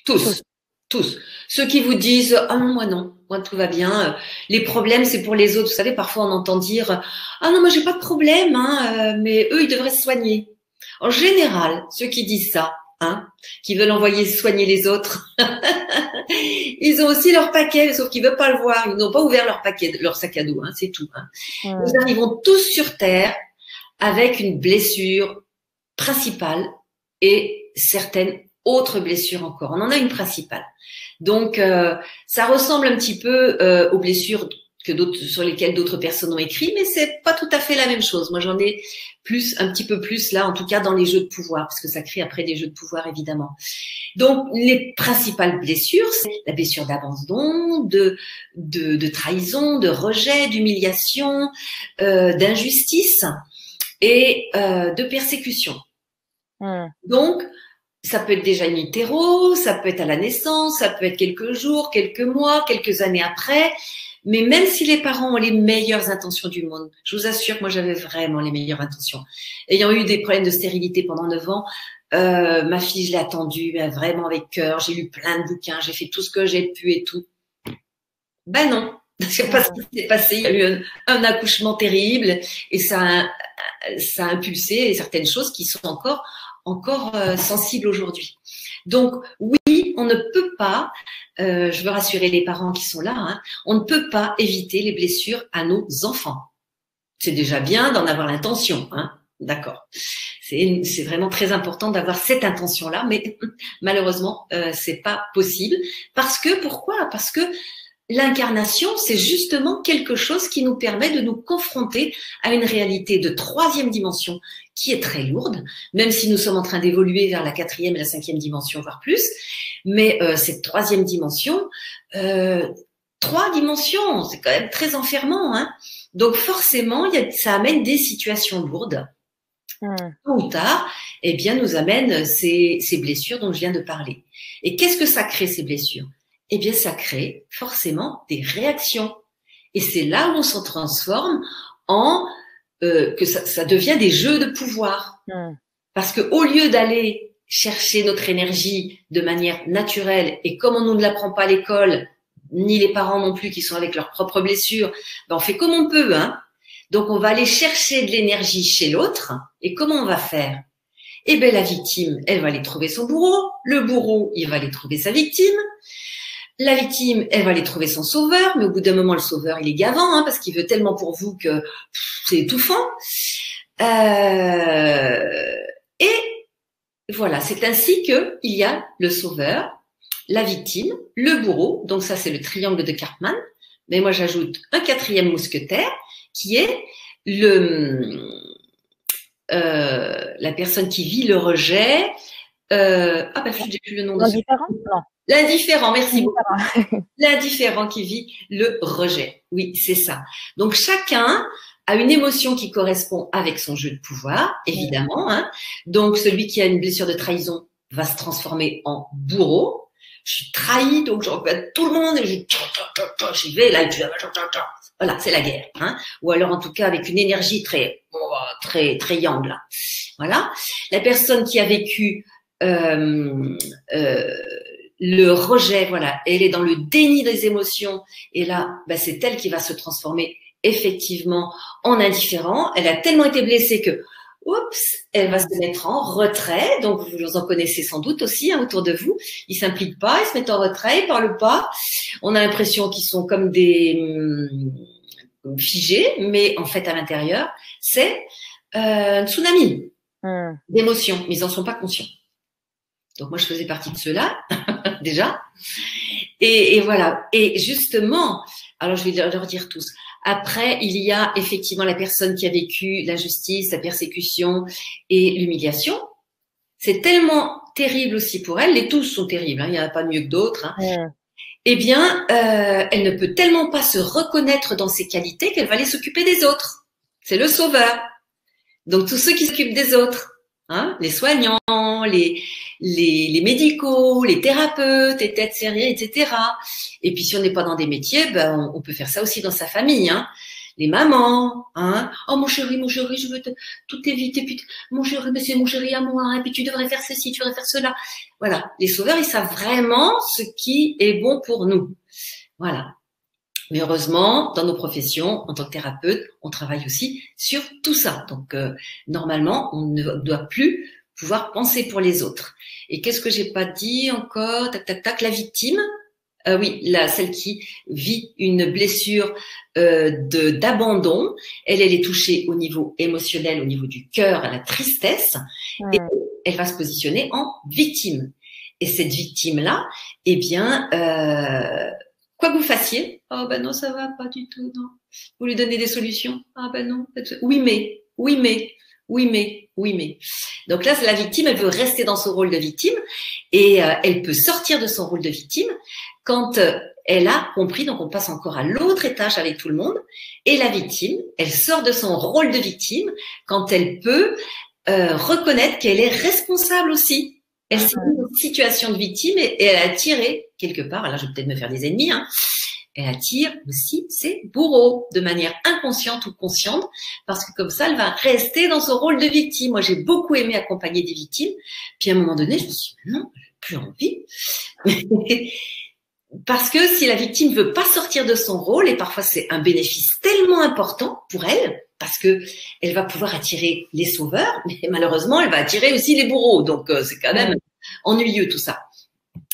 Tous, tous. Ceux qui vous disent « Ah non, moi tout va bien. Les problèmes, c'est pour les autres. » Vous savez, parfois on entend dire « Ah non, moi j'ai pas de problème, hein, mais eux, ils devraient se soigner. » En général, ceux qui disent ça, hein, qui veulent envoyer soigner les autres, ils ont aussi leur paquet, sauf qu'ils veulent pas le voir. Ils n'ont pas ouvert leur paquet, leur sac à dos, hein, c'est tout. Hein. Nous arrivons tous sur Terre avec une blessure principale et certaines autres blessures encore. On en a une principale. Donc, ça ressemble un petit peu aux blessures que d'autres, sur lesquelles d'autres personnes ont écrit, mais c'est pas tout à fait la même chose. Moi, j'en ai plus, un petit peu plus là, en tout cas dans les jeux de pouvoir, parce que ça crée après des jeux de pouvoir, évidemment. Donc, les principales blessures, c'est la blessure d'abandon, de trahison, de rejet, d'humiliation, d'injustice et de persécution. Donc, ça peut être déjà in utero, ça peut être à la naissance, ça peut être quelques jours, quelques mois, quelques années après. Mais même si les parents ont les meilleures intentions du monde, je vous assure que moi j'avais vraiment les meilleures intentions. Ayant eu des problèmes de stérilité pendant 9 ans, ma fille, je l'ai attendue vraiment avec cœur. J'ai lu plein de bouquins, j'ai fait tout ce que j'ai pu et tout. Ben non, c'est pas ce qui s'est passé. Il y a eu un accouchement terrible et ça a impulsé certaines choses qui sont encore sensibles aujourd'hui. Donc oui, on ne peut pas, je veux rassurer les parents qui sont là, hein, on ne peut pas éviter les blessures à nos enfants. C'est déjà bien d'en avoir l'intention, hein, d'accord. C'est vraiment très important d'avoir cette intention-là, mais malheureusement, c'est pas possible. Pourquoi? Parce que l'incarnation, c'est justement quelque chose qui nous permet de nous confronter à une réalité de 3e dimension qui est très lourde, même si nous sommes en train d'évoluer vers la 4e et la 5e dimension, voire plus. Mais cette 3e dimension, 3 dimensions, c'est quand même très enfermant, hein. Donc forcément, ça amène des situations lourdes. Tôt ou tard, eh bien, nous amène ces blessures dont je viens de parler. Et qu'est-ce que ça crée, ces blessures? Eh bien, ça crée forcément des réactions. Et c'est là où on se transforme en que ça devient des jeux de pouvoir. Parce que au lieu d'aller chercher notre énergie de manière naturelle, et comme on ne l'apprend pas à l'école, ni les parents non plus qui sont avec leurs propres blessures, ben on fait comme on peut, hein. Donc on va aller chercher de l'énergie chez l'autre. Et comment on va faire? Eh bien, la victime, elle va aller trouver son bourreau. Le bourreau, il va aller trouver sa victime. La victime, elle va aller trouver son sauveur, mais au bout d'un moment, le sauveur, il est gavant, hein, parce qu'il veut tellement pour vous que c'est étouffant. Et voilà, c'est ainsi qu'il y a le sauveur, la victime, le bourreau, donc ça c'est le triangle de Karpman, mais moi j'ajoute un 4e mousquetaire, qui est la personne qui vit le rejet. Je n'ai plus le nom de L'indifférent? Non. L'indifférent, merci beaucoup. L'indifférent qui vit le rejet. Oui, c'est ça. Donc, chacun a une émotion qui correspond avec son jeu de pouvoir, évidemment. Hein. Donc, celui qui a une blessure de trahison va se transformer en bourreau. Je suis trahi, donc j'en veux à tout le monde et j'y vais, là, voilà, c'est la guerre. Hein. Ou alors, en tout cas, avec une énergie très yang, là. Voilà. La personne qui a vécu le rejet, voilà, elle est dans le déni des émotions et là, c'est elle qui va se transformer effectivement en indifférent. Elle a tellement été blessée que, oups, elle va se mettre en retrait. Donc vous en connaissez sans doute aussi, hein, autour de vous. Ils s'impliquent pas, ils se mettent en retrait, ils parlent pas. On a l'impression qu'ils sont comme des figés, mais en fait à l'intérieur, c'est un tsunami d'émotions, mais ils en sont pas conscients. Donc moi je faisais partie de ceux-là déjà. Et voilà. Et justement, alors je vais leur dire tous. Après, il y a effectivement la personne qui a vécu l'injustice, la persécution et l'humiliation. C'est tellement terrible aussi pour elle. Les tous sont terribles. Hein, il n'y en a pas mieux que d'autres. Hein. Eh bien, elle ne peut tellement pas se reconnaître dans ses qualités qu'elle va aller s'occuper des autres. C'est le sauveur. Donc tous ceux qui s'occupent des autres, hein, les soignants, les médicaux, les thérapeutes, les têtes serrées, etc. Et puis si on n'est pas dans des métiers, on peut faire ça aussi dans sa famille. Hein. les mamans, hein. Oh mon chéri, je veux tout éviter. Puis mon chéri, mais c'est mon chéri à moi. Et puis tu devrais faire ceci, tu devrais faire cela. Voilà, les sauveurs, ils savent vraiment ce qui est bon pour nous. Voilà. Mais heureusement, dans nos professions, en tant que thérapeute, on travaille aussi sur tout ça. Donc, normalement, on ne doit plus pouvoir penser pour les autres. Et qu'est-ce que j'ai pas dit encore? Tac, tac, tac. La victime. Oui, celle qui vit une blessure d'abandon. Elle est touchée au niveau émotionnel, au niveau du cœur, à la tristesse. Et elle va se positionner en victime. Et cette victime-là, eh bien... quoi que vous fassiez, oh ben non, ça va pas du tout, non. Vous lui donnez des solutions, ah ben non. Oui mais. Donc là, la victime, elle veut rester dans son rôle de victime et elle peut sortir de son rôle de victime quand elle a compris. Donc on passe encore à l'autre étage avec tout le monde. Et la victime, elle sort de son rôle de victime quand elle peut reconnaître qu'elle est responsable aussi. Elle s'est mise en situation de victime et elle a tiré quelque part, alors je vais peut-être me faire des ennemis, hein, elle attire aussi ses bourreaux de manière inconsciente ou consciente, parce que comme ça, elle va rester dans son rôle de victime. Moi, j'ai beaucoup aimé accompagner des victimes, puis à un moment donné, je me suis dit, non, j'ai plus envie. Parce que si la victime veut pas sortir de son rôle, et parfois c'est un bénéfice tellement important pour elle, parce que elle va pouvoir attirer les sauveurs, mais malheureusement, elle va attirer aussi les bourreaux. Donc, c'est quand même ennuyeux tout ça.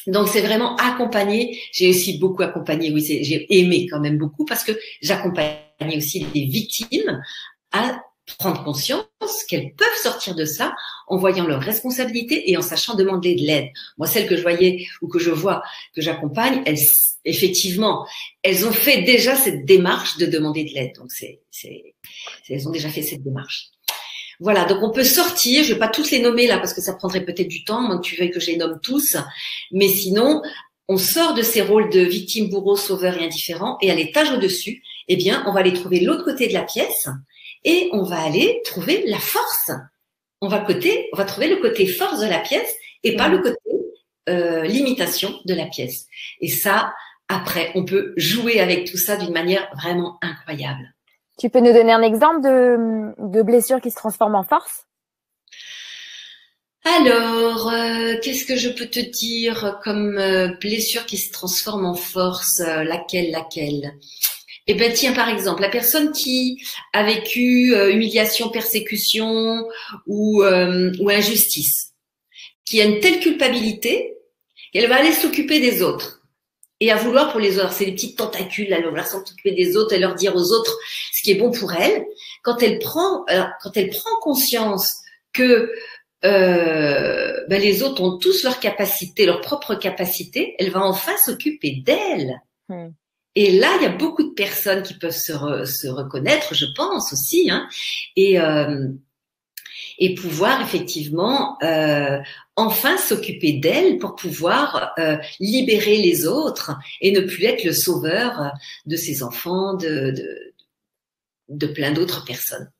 Donc, c'est vraiment accompagner. J'ai aussi beaucoup accompagné, oui, j'ai aimé quand même beaucoup parce que j'accompagnais aussi les victimes à prendre conscience qu'elles peuvent sortir de ça en voyant leurs responsabilités et en sachant demander de l'aide. Moi, celles que je voyais ou que je vois, que j'accompagne, effectivement, elles ont fait déjà cette démarche de demander de l'aide. Donc, elles ont déjà fait cette démarche. Voilà, donc on peut sortir, je vais pas tous les nommer là parce que ça prendrait peut-être du temps, donc tu veux que je les nomme tous, mais sinon, on sort de ces rôles de victime, bourreau, sauveur et indifférent, et à l'étage au-dessus, eh bien, on va aller trouver l'autre côté de la pièce, et on va aller trouver la force. On va trouver le côté force de la pièce, et pas le côté limitation de la pièce. Et ça, après, on peut jouer avec tout ça d'une manière vraiment incroyable. Tu peux nous donner un exemple de blessure qui se transforme en force? Alors, qu'est-ce que je peux te dire comme blessure qui se transforme en force? Laquelle? Eh ben tiens, par exemple, la personne qui a vécu humiliation, persécution ou injustice, qui a une telle culpabilité qu'elle va aller s'occuper des autres. Et à vouloir pour les autres, c'est les petites tentacules, elle va vouloir s'occuper des autres et leur dire aux autres ce qui est bon pour elle. Quand elle prend conscience que les autres ont tous leurs capacités, leurs propres capacités, elle va enfin s'occuper d'elle. Et là, il y a beaucoup de personnes qui peuvent se reconnaître, je pense aussi, hein, et pouvoir effectivement enfin s'occuper d'elle pour pouvoir libérer les autres et ne plus être le sauveur de ses enfants, de plein d'autres personnes.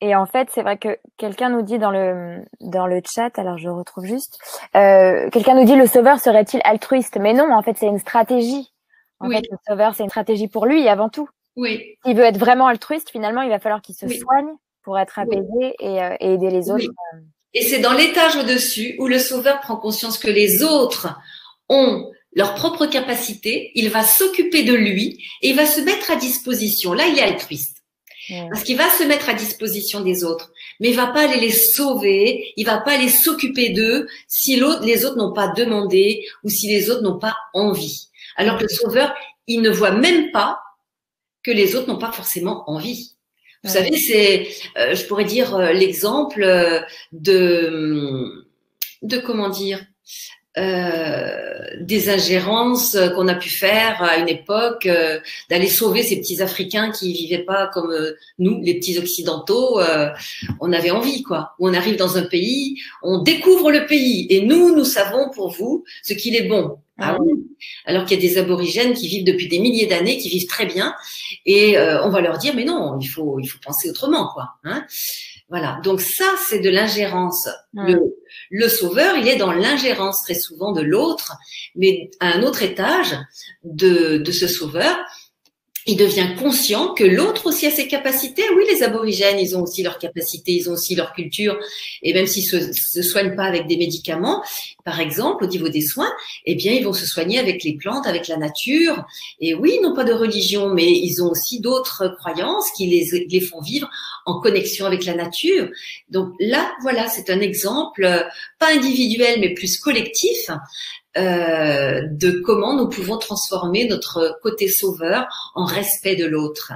Et en fait, c'est vrai que quelqu'un nous dit dans le chat, alors je retrouve juste, quelqu'un nous dit le sauveur serait-il altruiste? Mais non, en fait, c'est une stratégie. En fait, le sauveur, c'est une stratégie pour lui avant tout. Oui. S'il veut être vraiment altruiste, finalement, il va falloir qu'il se soigne pour être apaisé et aider les autres. Et c'est dans l'étage au-dessus où le sauveur prend conscience que les autres ont leur propre capacité, il va s'occuper de lui et il va se mettre à disposition. Là, il est altruiste. Parce qu'il va se mettre à disposition des autres, mais il va pas aller les sauver, il va pas aller s'occuper d'eux si les autres n'ont pas demandé ou si les autres n'ont pas envie. Alors que le sauveur, il ne voit même pas que les autres n'ont pas forcément envie. Vous savez, je pourrais dire l'exemple de comment dire, des ingérences qu'on a pu faire à une époque, d'aller sauver ces petits Africains qui vivaient pas comme nous, les petits Occidentaux. On avait envie, quoi. On arrive dans un pays, on découvre le pays, et nous savons pour vous ce qu'il est bon. Ah oui. Alors qu'il y a des aborigènes qui vivent depuis des milliers d'années, qui vivent très bien, et on va leur dire mais non, il faut penser autrement, quoi. Hein, voilà. Donc ça, c'est de l'ingérence. Le sauveur, il est dans l'ingérence très souvent de l'autre, mais à un autre étage de ce sauveur, il devient conscient que l'autre aussi a ses capacités. Oui, les aborigènes, ils ont aussi leurs capacités, ils ont aussi leur culture. Et même s'ils se soignent pas avec des médicaments, par exemple, au niveau des soins, eh bien, ils vont se soigner avec les plantes, avec la nature. Et oui, ils n'ont pas de religion, mais ils ont aussi d'autres croyances qui les font vivre en connexion avec la nature. Donc là, voilà, c'est un exemple, pas individuel, mais plus collectif, de comment nous pouvons transformer notre côté sauveur en respect de l'autre.